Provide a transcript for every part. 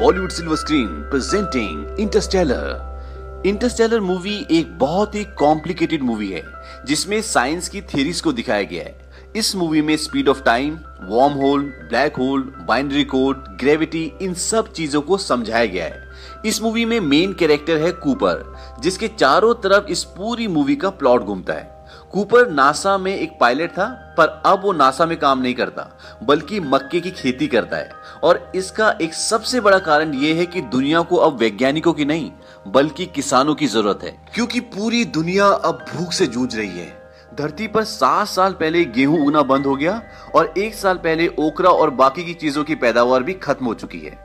Bollywood silver screen presenting Interstellar. Interstellar movie एक बहुत ही complicated movie है जिसमें साइंस की थ्योरीज को दिखाया गया है। इस मूवी में speed of time, worm hole, black hole, binary code, gravity, इन सब चीजों को समझाया गया है। इस मूवी में मेन कैरेक्टर है कूपर, जिसके चारों तरफ इस पूरी मूवी का प्लॉट घूमता है। कूपर नासा में एक पायलट था, पर अब वो नासा में काम नहीं करता बल्कि मक्के की खेती करता है। और इसका एक सबसे बड़ा कारण ये है कि दुनिया को अब वैज्ञानिकों की नहीं बल्कि किसानों की जरूरत है, क्योंकि पूरी दुनिया अब भूख से जूझ रही है। धरती पर 7 साल पहले गेहूं उगना बंद हो गया और 1 साल पहले ओकरा और बाकी की चीजों की पैदावार भी खत्म हो चुकी है।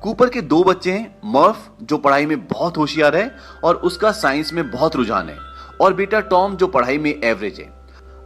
कूपर के 2 बच्चे हैं, मर्फ जो पढ़ाई में बहुत होशियार है और उसका साइंस में बहुत रुझान है, और बेटा टॉम जो पढ़ाई में एवरेज है।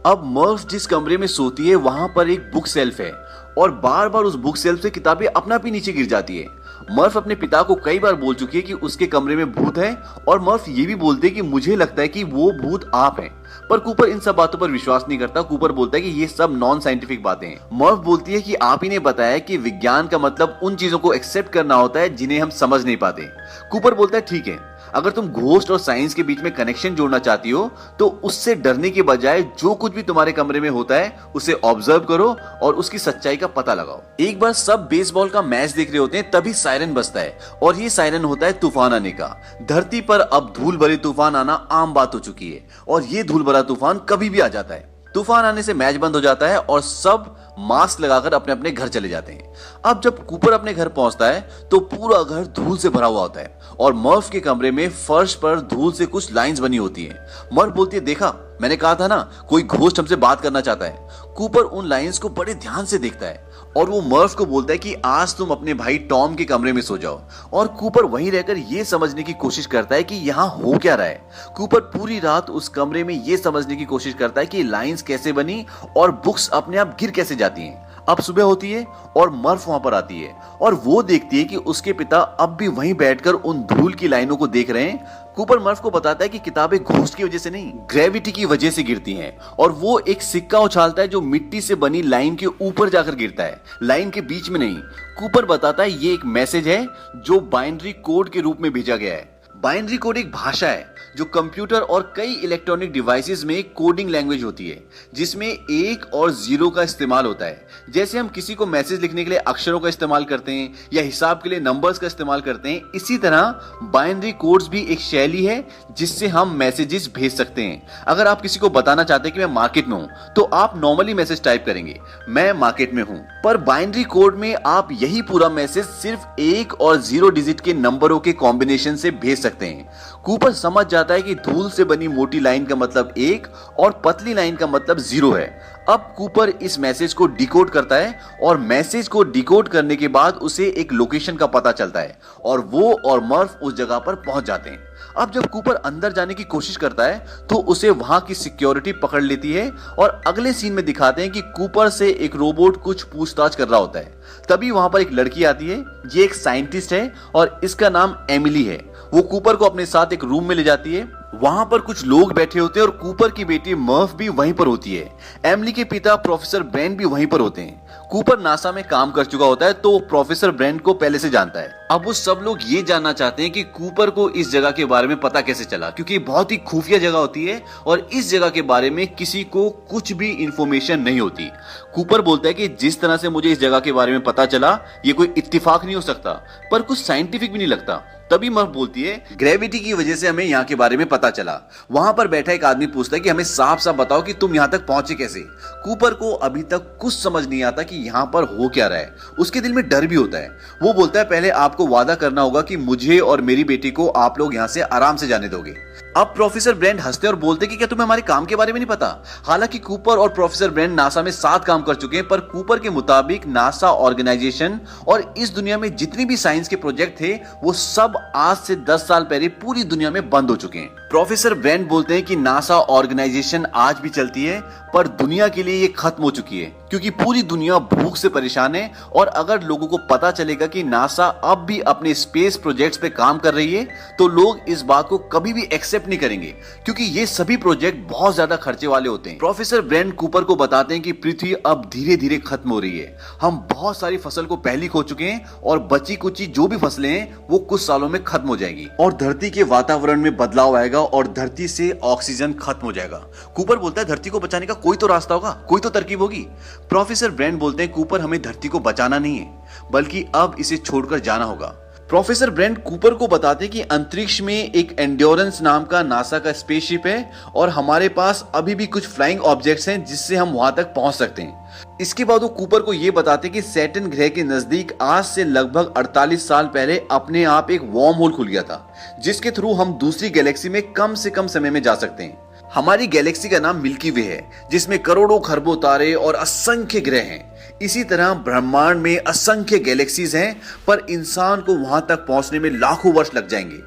अब मर्फ जिस कमरे में सोती है वहां पर एक बुक सेल्फ है और बार बार उस बुक सेल्फ से किताबें अपना आप ही नीचे गिर जाती है। मर्फ अपने पिता को कई बार बोल चुकी है कि उसके कमरे में भूत है, और मर्फ ये भी बोलते है कि मुझे लगता है कि वो भूत आप हैं। पर कूपर इन सब बातों पर विश्वास नहीं करता। कूपर बोलता है कि ये सब नॉन साइंटिफिक बातें हैं। मर्फ बोलती है कि आप ही ने बताया कि विज्ञान का मतलब उन चीजों को एक्सेप्ट करना होता है जिन्हें हम समझ नहीं पाते। कूपर बोलता है ठीक है, अगर तुम घोस्ट और साइंस के बीच में कनेक्शन जोड़ना चाहती हो तो उससे डरने के बजाय जो कुछ भी तुम्हारे कमरे में होता है उसे ऑब्जर्व करो और उसकी सच्चाई का पता लगाओ। एक बार सब बेसबॉल का मैच देख रहे होते हैं, तभी सायरन बजता है और ये सायरन होता है तूफान आने का। धरती पर अब धूल भरे तूफान आना आम बात हो चुकी है और ये धूल भरा तूफान कभी भी आ जाता है। तूफान आने से मैच बंद हो जाता है और सब मास्क लगाकर अपने अपने घर चले जाते हैं। अब जब कूपर अपने घर पहुंचता है तो पूरा घर धूल से भरा हुआ होता है और मर्फ के कमरे में फर्श पर धूल से कुछ लाइंस बनी होती हैं। मर्फ बोलती है, देखा मैंने कहा था ना, कोई घोस्ट हमसे बात करना चाहता है। कूपर उन लाइंस को बड़े ध्यान से देखता है और वो मर्फ को बोलता है कि आज तुम अपने भाई टॉम के कमरे में सो जाओ। और कूपर वहीं रहकर ये समझने की कोशिश करता है कि यहाँ हो क्या रहा है। कूपर पूरी रात उस कमरे में ये समझने की कोशिश करता है कि लाइंस कैसे बनी और बुक्स अपने आप गिर कैसे जाती हैं। अब सुबह होती है और मर्फ वहां पर आती है और वो देखती है कि उसके पिता अब भी वहीं बैठकर उन धूल की लाइनों को देख रहे हैं। कूपर मर्फ को बताता है कि किताबें घोस्ट की वजह से नहीं, ग्रेविटी की वजह से गिरती हैं, और वो एक सिक्का उछालता है जो मिट्टी से बनी लाइन के ऊपर जाकर गिरता है, लाइन के बीच में नहीं। कूपर बताता है ये एक मैसेज है जो बाइनरी कोड के रूप में भेजा गया है। बाइनरी कोड एक भाषा है जो कंप्यूटर और कई इलेक्ट्रॉनिक डिवाइसेस में कोडिंग लैंग्वेज होती है, जिसमें 1 और 0 का इस्तेमाल होता है। जैसे हम किसी को मैसेज लिखने के लिए अक्षरों का इस्तेमाल करते हैं या हिसाब के लिए नंबर्स का इस्तेमाल करते हैं, इसी तरह बाइनरी कोड्स भी एक शैली है जिससे हम मैसेजेस भेज सकते हैं। अगर आप किसी को बताना चाहते हैं कि मैं मार्केट में हूं तो आप नॉर्मली मैसेज टाइप करेंगे, मैं मार्केट में हूं, पर बाइनरी कोड में आप यही पूरा मैसेज सिर्फ 1 और 0 डिजिट के नंबरों के कॉम्बिनेशन से भेज सकते हैं। कूपर समझ जाता है कि धूल से बनी मोटी लाइन का मतलब 1 और पतली लाइन का मतलब 0 है। अब कूपर इस मैसेज को डिकोड करता है और मैसेज को डिकोड करने के बाद उसे एक लोकेशन का पता चलता है और वो और मर्फ उस जगह पर पहुंच जाते हैं। अब जब कूपर अंदर जाने की कोशिश करता है तो उसे वहां की सिक्योरिटी पकड़ लेती है और अगले सीन में दिखाते हैं कि कूपर से एक रोबोट कुछ पूछताछ कर रहा होता है। तभी वहां पर एक लड़की आती है। ये एक साइंटिस्ट है और इसका नाम एमिली है। वो कूपर को अपने साथ एक रूम में ले जाती है। वहां पर कुछ लोग बैठे होते हैं और कूपर की बेटी मर्फ भी वहीं पर होती है। एमिली के पिता प्रोफेसर ब्रेंड भी वहीं पर होते हैं। कूपर नासा में काम कर चुका होता है तो प्रोफेसर ब्रेंड को पहले से जानता है। अब वो सब लोग ये जानना चाहते हैं कि कूपर को इस जगह के बारे में पता कैसे चला, क्योंकि बहुत ही खुफिया जगह होती है और इस जगह के बारे में किसी को कुछ भी इंफॉर्मेशन नहीं होती। कूपर बोलता है कि जिस तरह से मुझे इस जगह के बारे में पता चला ये कोई इत्तेफाक नहीं हो सकता, पर कुछ साइंटिफिक भी नहीं लगता। तभी मर्फ बोलती है, ग्रेविटी की वजह से हमें यहाँ के बारे में पता चला। वहां पर बैठा एक आदमी पूछता है कि हमें साफ साफ बताओ कि तुम यहाँ तक पहुंचे कैसे। कूपर को अभी तक कुछ समझ नहीं आता कि यहाँ पर हो क्या रहा है। उसके दिल में डर भी होता है। वो बोलता है, पहले आपको वादा करना होगा कि मुझे और मेरी बेटी को आप लोग यहाँ से आराम से जाने दोगे। अब प्रोफेसर ब्रेंड हंसते और बोलते कि क्या तुम्हें हमारे काम के बारे में नहीं पता। हालांकि कूपर और प्रोफेसर ब्रेंड नासा में साथ काम कर चुके हैं, पर कूपर के मुताबिक नासा ऑर्गेनाइजेशन और इस दुनिया में जितनी भी साइंस के प्रोजेक्ट थे वो सब आज से 10 साल पहले पूरी दुनिया में बंद हो चुके हैं। प्रोफेसर ब्रेंड बोलते हैं कि नासा ऑर्गेनाइजेशन आज भी चलती है, पर दुनिया के लिए ये खत्म हो चुकी है क्योंकि पूरी दुनिया भूख से परेशान है। और अगर लोगों को पता चलेगा कि नासा अब भी अपने स्पेस प्रोजेक्ट्स पे काम कर रही है तो लोग इस बात को कभी भी एक्सेप्ट एक्सेप्ट नहीं करेंगे, क्योंकि ये सभी प्रोजेक्ट बहुत ज्यादा खर्चे वाले होते हैं। प्रोफेसर ब्रेंड कूपर को बताते हैं कि पृथ्वी अब धीरे धीरे खत्म हो रही है। हम बहुत सारी फसल को पहले खो चुके हैं और बची कुची जो भी फसलें हैं वो कुछ सालों में खत्म हो जाएगी और धरती के वातावरण में बदलाव आएगा और धरती से ऑक्सीजन खत्म हो जाएगा। कूपर बोलता है धरती को बचाने का कोई तो रास्ता होगा, कोई तो तरकीब होगी। प्रोफेसर ब्रेंड बोलते हैं कूपर हमें धरती को बचाना नहीं है, बल्कि अब इसे छोड़कर जाना होगा। प्रोफेसर ब्रेंड कूपर को बताते हैं कि अंतरिक्ष में एक एंड्योरेंस नाम का नासा का स्पेसशिप है और हमारे पास अभी भी कुछ फ्लाइंग ऑब्जेक्ट्स हैं जिससे हम वहां तक पहुंच सकते हैं। इसके बाद वो कूपर को ये बताते हैं कि सैटर्न ग्रह के नजदीक आज से लगभग 48 साल पहले अपने आप एक वार्म होल खुल गया था, जिसके थ्रू हम दूसरी गैलेक्सी में कम से कम समय में जा सकते हैं। हमारी गैलेक्सी का नाम मिल्की वे है, जिसमें करोड़ों खरबों तारे और असंख्य ग्रह हैं। इसी तरह ब्रह्मांड में असंख्य गैलेक्सीज हैं, पर इंसान को वहां तक पहुंचने में लाखों वर्ष लग जाएंगे।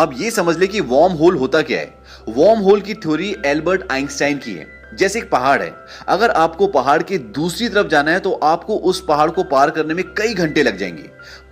अब ये समझ ले कि वार्म होल होता क्या है। वार्म होल की थ्योरी एल्बर्ट आइंस्टाइन की है। जैसे एक पहाड़ है, अगर आपको पहाड़ की दूसरी तरफ जाना है तो आपको उस पहाड़ को पार करने में कई घंटे लग जाएंगे,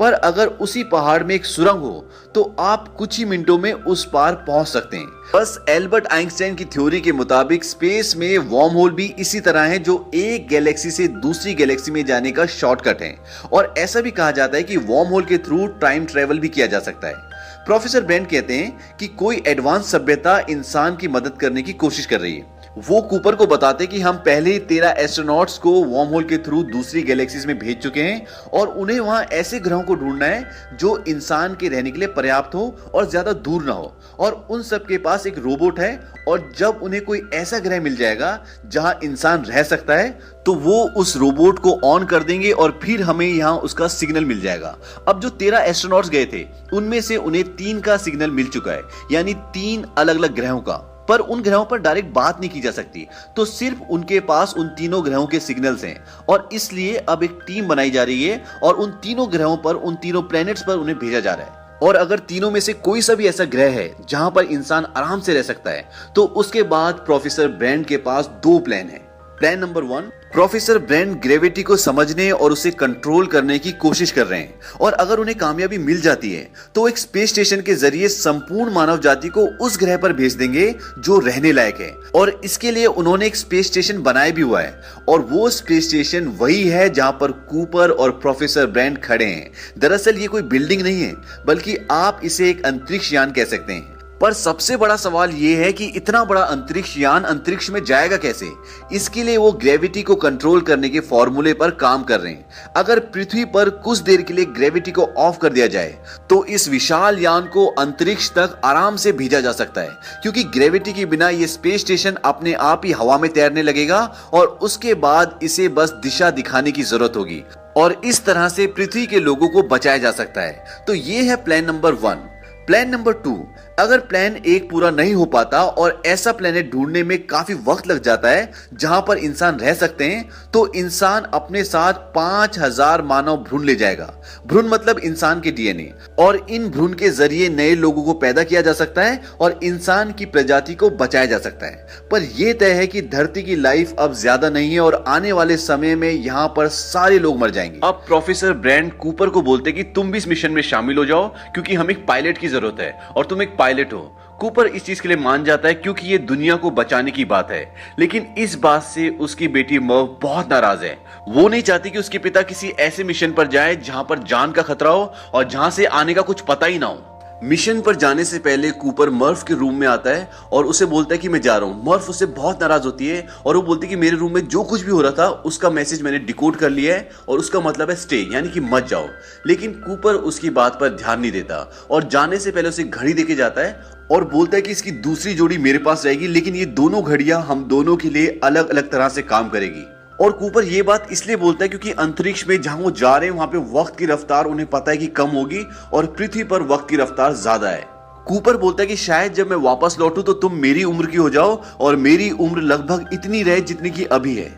पर अगर उसी पहाड़ में एक सुरंग हो तो आप कुछ ही मिनटों में उस पार पहुंच सकते हैं। बस एल्बर्ट आइंस्टाइन की थ्योरी के मुताबिक स्पेस में वार्म होल भी इसी तरह है, जो एक गैलेक्सी से दूसरी गैलेक्सी में जाने का शॉर्टकट है। और ऐसा भी कहा जाता है कि वार्म होल के थ्रू टाइम ट्रेवल भी किया जा सकता है। प्रोफेसर ब्रेंड कहते हैं कि कोई एडवांस सभ्यता इंसान की मदद करने की कोशिश कर रही है। वो कूपर को बताते कि हम पहले ही 13 एस्ट्रोनॉट्स को वार्म होल के थ्रू दूसरी गैलेक्सीज में भेज चुके हैं और उन्हें वहां ऐसे ग्रहों को ढूंढना है जो इंसान के रहने के लिए पर्याप्त हो और ज्यादा दूर ना हो। और उन सब के पास एक रोबोट है और जब उन्हें कोई ऐसा ग्रह मिल जाएगा जहां इंसान रह सकता है तो वो उस रोबोट को ऑन कर देंगे और फिर हमें यहां उसका सिग्नल मिल जाएगा। अब जो 13 एस्ट्रोनॉट्स गए थे उनमें से उन्हें 3 का सिग्नल मिल चुका है, यानी 3 अलग अलग ग्रहों का, पर उन ग्रहों पर डायरेक्ट बात नहीं की जा सकती, तो सिर्फ उनके पास उन तीनों ग्रहों के सिग्नल्स हैं और इसलिए अब एक टीम बनाई जा रही है और उन तीनों ग्रहों पर, उन तीनों प्लैनेट्स पर उन्हें भेजा जा रहा है। और अगर तीनों में से कोई सा भी ऐसा ग्रह है जहां पर इंसान आराम से रह सकता है तो उसके बाद प्रोफेसर ब्रेंड के पास 2 प्लान है। Plan number 1, professor Brand gravity को समझने और उसे कंट्रोल करने की कोशिश कर रहे हैं और अगर उन्हें कामयाबी मिल जाती है तो एक स्पेस स्टेशन के जरिए संपूर्ण मानव जाति को उस ग्रह पर भेज देंगे जो रहने लायक है। और इसके लिए उन्होंने एक स्पेस स्टेशन बनाया भी हुआ है और वो स्पेस स्टेशन वही है जहां पर कूपर और प्रोफेसर ब्रेंड खड़े हैं। दरअसल ये कोई बिल्डिंग नहीं है, बल्कि आप इसे एक अंतरिक्ष यान कह सकते हैं। पर सबसे बड़ा सवाल यह है कि इतना बड़ा अंतरिक्ष यान अंतरिक्ष में जाएगा कैसे। इसके लिए वो ग्रेविटी को कंट्रोल करने के फॉर्मूले पर काम कर रहे हैं। अगर पृथ्वी पर कुछ देर के लिए ग्रेविटी को ऑफ कर दिया जाए तो इस विशाल यान को अंतरिक्ष तक आराम से भेजा जा सकता है, क्योंकि ग्रेविटी के बिना ये स्पेस स्टेशन अपने आप ही हवा में तैरने लगेगा और उसके बाद इसे बस दिशा दिखाने की जरूरत होगी और इस तरह से पृथ्वी के लोगों को बचाया जा सकता है। तो ये है प्लान नंबर 1। प्लान नंबर 2, अगर प्लान 1 पूरा नहीं हो पाता और ऐसा प्लेनेट ढूंढने में काफी वक्त लग जाता है जहां पर इंसान रह सकते हैं, तो इंसान अपने साथ 5000 मानव भ्रूण ले जाएगा। भ्रूण मतलब इंसान के डीएनए, और इन भ्रूण के जरिए नए लोगों को पैदा किया जा सकता है और इंसान की प्रजाति को बचाया जा सकता है। पर यह तय है कि धरती की लाइफ अब ज्यादा नहीं है और आने वाले समय में यहाँ पर सारे लोग मर जाएंगे। अब प्रोफेसर ब्रेंड कूपर को बोलते कि तुम भी इस मिशन में शामिल हो जाओ, क्योंकि हमें एक पायलट की जरूरत है और तुम एक पायलट हो। कूपर इस चीज के लिए मान जाता है क्योंकि ये दुनिया को बचाने की बात है, लेकिन इस बात से उसकी बेटी मर्व बहुत नाराज है। वो नहीं चाहती कि उसके पिता किसी ऐसे मिशन पर जाए जहां पर जान का खतरा हो और जहां से आने का कुछ पता ही ना हो। मिशन पर जाने से पहले कूपर मर्व के रूम में आता है और उसे बोलता है कि मैं जा रहा हूं। मर्व उससे बहुत नाराज होती है और वो बोलती है कि मेरे रूम में जो कुछ भी हो रहा था उसका मैसेज मैंने डिकोड कर लिया है और उसका मतलब है स्टे, यानी कि मत जाओ। लेकिन कूपर उसकी बात पर ध्यान नहीं देता और जाने से पहले उसे घड़ी देके जाता है और बोलता है कि इसकी दूसरी जोड़ी मेरे पास रहेगी, लेकिन ये दोनों घड़ियां हम दोनों के लिए अलग अलग तरह से काम करेगी। और कूपर ये बात इसलिए बोलता है क्योंकि अंतरिक्ष में जहां वो जा रहे हैं वहां पे वक्त की रफ्तार उन्हें पता है कि कम होगी और पृथ्वी पर वक्त की रफ्तार ज्यादा है। कूपर बोलता है कि शायद जब मैं वापस लौटूं तो तुम मेरी उम्र की हो जाओ और मेरी उम्र लगभग इतनी रहे जितनी की अभी है।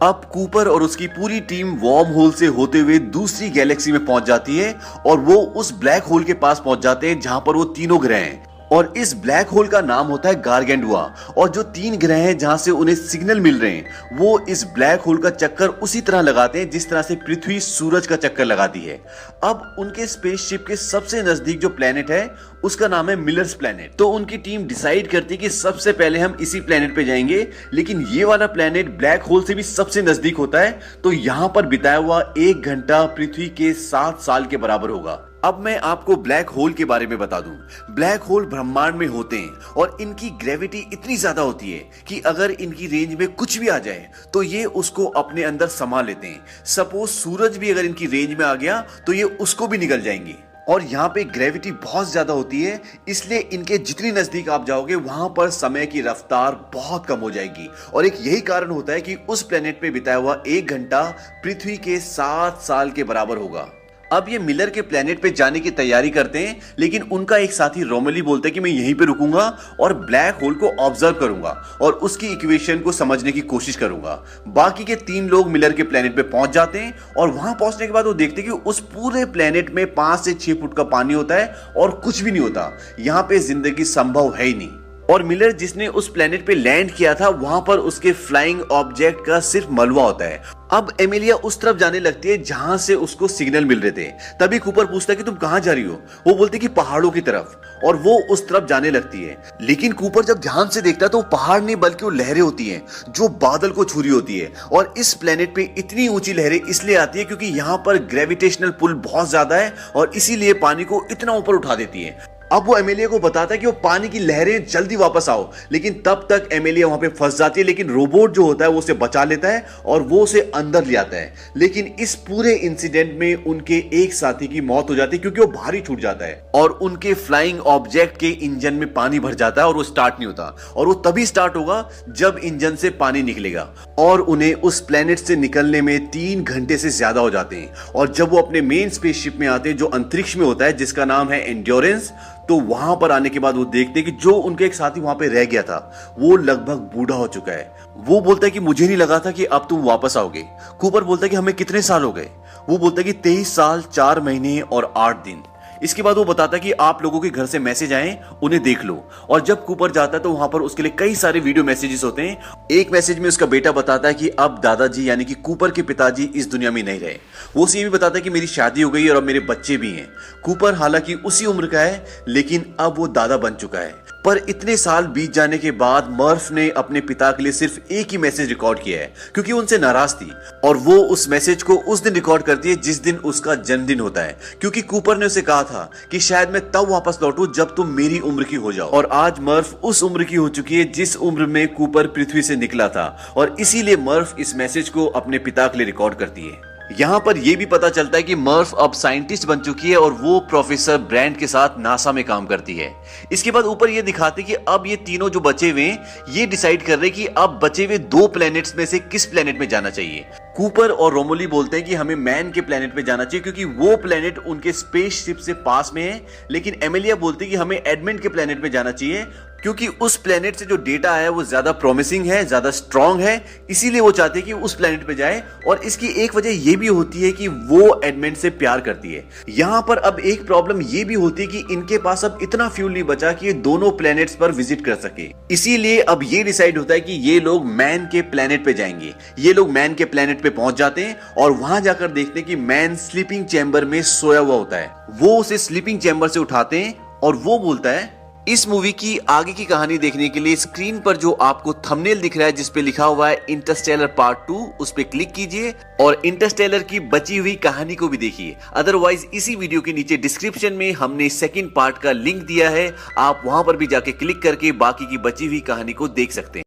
अब कूपर और उसकी पूरी टीम वार्म होल से होते हुए दूसरी गैलेक्सी में पहुंच जाती है और वो उस ब्लैक होल के पास पहुंच जाते हैं जहां पर वो तीनों ग्रह हैं। और इस ब्लैक होल का नाम होता है गारगेंडुआ। और जो 3 ग्रह हैं जहां से उन्हें सिग्नल मिल रहे हैं वो इस ब्लैक होल का चक्कर उसी तरह लगाते हैं जिस तरह से पृथ्वी सूरज का चक्कर लगाती है। अब उनके स्पेसशिप के सबसे नजदीक जो प्लेनेट है उसका नाम है मिलर्स प्लेनेट। तो उनकी टीम डिसाइड करती है कि सबसे पहले हम इसी प्लेनेट पे जाएंगे, लेकिन ये वाला प्लेनेट ब्लैक होल से भी सबसे नजदीक होता है। तो यहां पर बिताया हुआ 1 घंटा पृथ्वी के 7 साल के बराबर होगा। अब मैं आपको ब्लैक होल के बारे में बता दूं। ब्लैक होल ब्रह्मांड में होते हैं और इनकी ग्रेविटी इतनी ज्यादा होती है कि अगर इनकी रेंज में कुछ भी आ जाए तो ये उसको अपने अंदर समा लेते हैं। सपोज सूरज भी अगर इनकी रेंज में आ गया तो ये उसको भी निगल जाएंगे। और यहाँ पे ग्रेविटी बहुत ज्यादा होती है, इसलिए इनके जितनी नजदीक आप जाओगे वहां पर समय की रफ्तार बहुत कम हो जाएगी। और एक यही कारण होता है कि उस प्लेनेट पे बिताया हुआ 1 घंटा पृथ्वी के 7 साल के बराबर होगा। अब ये मिलर के प्लेनेट पे जाने की तैयारी करते हैं, लेकिन उनका एक साथी रोमली बोलता है कि मैं यहीं पे रुकूंगा और ब्लैक होल को ऑब्जर्व करूंगा और उसकी इक्वेशन को समझने की कोशिश करूंगा। बाकी के 3 लोग मिलर के प्लेनेट पे पहुंच जाते हैं और वहां पहुंचने के बाद वो देखते हैं कि उस पूरे प्लेनेट में 5 से 6 फुट का पानी होता है और कुछ भी नहीं होता। यहाँ पे जिंदगी संभव है ही नहीं। और मिलर जिसने उस प्लेनेट पे लैंड किया था वहां पर उसके फ्लाइंग ऑब्जेक्ट का सिर्फ मलबा होता है। अब एमिलिया उस तरफ जाने लगती है जहां से उसको सिग्नल मिल रहे थे। तभी कूपर पूछता है कि तुम कहां जा रही हो? वो बोलती कि पहाड़ों की तरफ, और वो उस तरफ जाने लगती है। लेकिन कूपर जब ध्यान से देखता है तो पहाड़ नहीं बल्कि वो लहरें होती हैं जो बादल को छू रही होती है। और इस प्लेनेट पे इतनी ऊंची लहरें इसलिए आती है क्योंकि यहाँ पर ग्रेविटेशनल पुल बहुत ज्यादा है और इसीलिए पानी को इतना ऊपर उठा देती है। अब वो एमिलिया को बताता है कि वो पानी की लहरें जल्दी वापस आओ, लेकिन तब तक एमिलिया वहां पे फंस जाती है। लेकिन रोबोट जो होता है वो उसे बचा लेता है और वो उसे अंदर ले आता है। लेकिन इस पूरे इंसिडेंट में उनके एक साथी की मौत हो जाती है क्योंकि वो भारी छूट जाता है और उनके फ्लाइंग ऑब्जेक्ट के इंजन में पानी भर जाता है और वो स्टार्ट नहीं होता। और वो तभी स्टार्ट होगा जब इंजन से पानी निकलेगा और उन्हें उस प्लेनेट से निकलने में 3 घंटे से ज्यादा हो जाते हैं। और जब वो अपने मेन स्पेसशिप में आते हैं जो अंतरिक्ष में होता है जिसका नाम है एंड्योरेंस, तो वहां पर आने के बाद वो देखते हैं कि जो उनके एक साथी वहां पे रह गया था वो लगभग बूढ़ा हो चुका है। वो बोलता है कि मुझे नहीं लगा था कि अब तुम वापस आओगे। कूपर बोलता है कि हमें कितने साल हो गए? वो बोलता है कि 23 साल 4 महीने और 8 दिन। इसके बाद वो बताता है कि आप लोगों के घर से मैसेज आए, उन्हें देख लो। और जब कूपर जाता है तो वहां पर उसके लिए कई सारे वीडियो मैसेजेस होते हैं। एक मैसेज में उसका बेटा बताता है कि अब दादाजी यानी कि कूपर के पिताजी इस दुनिया में नहीं रहे। वो उसे ये भी बताता है कि मेरी शादी हो गई और अब मेरे बच्चे भी हैं। कूपर हालांकि उसी उम्र का है लेकिन अब वो दादा बन चुका है। पर इतने साल बीत जाने के बाद मर्फ ने अपने पिता के लिए सिर्फ एक ही मैसेज रिकॉर्ड किया है क्योंकि उनसे नाराज थी। और वो उस मैसेज को उस दिन रिकॉर्ड करती है जिस दिन उसका जन्मदिन होता है, क्योंकि कूपर ने उसे कहा था कि शायद मैं तब वापस लौटूं जब तुम मेरी उम्र की हो जाओ। और आज मर्फ उस उम्र की हो चुकी है जिस उम्र में कूपर पृथ्वी से निकला था और इसीलिए मर्फ इस मैसेज को अपने पिता के लिए रिकॉर्ड करती है। यहाँ पर यह भी पता चलता है कि मर्फ अब साइंटिस्ट बन चुकी है और वो प्रोफेसर ब्रैंड के साथ नासा में काम करती है। इसके बाद ऊपर ये दिखाते कि अब ये तीनों जो बचे हुए ये डिसाइड कर रहे कि अब बचे हुए 2 प्लैनेट्स में से किस प्लैनेट में जाना चाहिए। कूपर और रोमोली बोलते हैं कि हमें मैन के प्लैनेट पे जाना चाहिए क्योंकि वो प्लैनेट उनके स्पेसशिप से पास में है। लेकिन एमिलिया बोलती है कि हमें एडमंड के प्लैनेट पे जाना चाहिए क्योंकि उस प्लैनेट से जो डेटा आया वो ज्यादा प्रॉमिसिंग है, ज्यादा स्ट्रांग है, इसीलिए वो चाहते हैं कि उस प्लैनेट पे जाए। और इसकी एक वजह ये भी होती है कि वो एडमंड से प्यार करती है। यहाँ पर अब एक प्रॉब्लम ये भी होती है कि इनके पास अब इतना फ्यूल नहीं बचा कि ये दोनों प्लैनेट्स पर विजिट कर सके। इसीलिए अब ये डिसाइड होता है कि ये लोग मैन के प्लैनेट पे जाएंगे। ये लोग मैन के प्लैनेट पे पहुंच जाते हैं और वहां जाकर देखते हैं कि मैन स्लीपिंग चैम्बर में सोया हुआ होता है। वो उसे स्लीपिंग चैम्बर से उठाते हैं और वो बोलता है इस मूवी की आगे की कहानी देखने के लिए स्क्रीन पर जो आपको थंबनेल दिख रहा है जिस पे लिखा हुआ है इंटरस्टेलर पार्ट 2, उस पे क्लिक कीजिए और इंटरस्टेलर की बची हुई कहानी को भी देखिए। अदरवाइज इसी वीडियो के नीचे डिस्क्रिप्शन में हमने सेकंड पार्ट का लिंक दिया है, आप वहां पर भी जाके क्लिक करके बाकी की बची हुई कहानी को देख सकते हैं।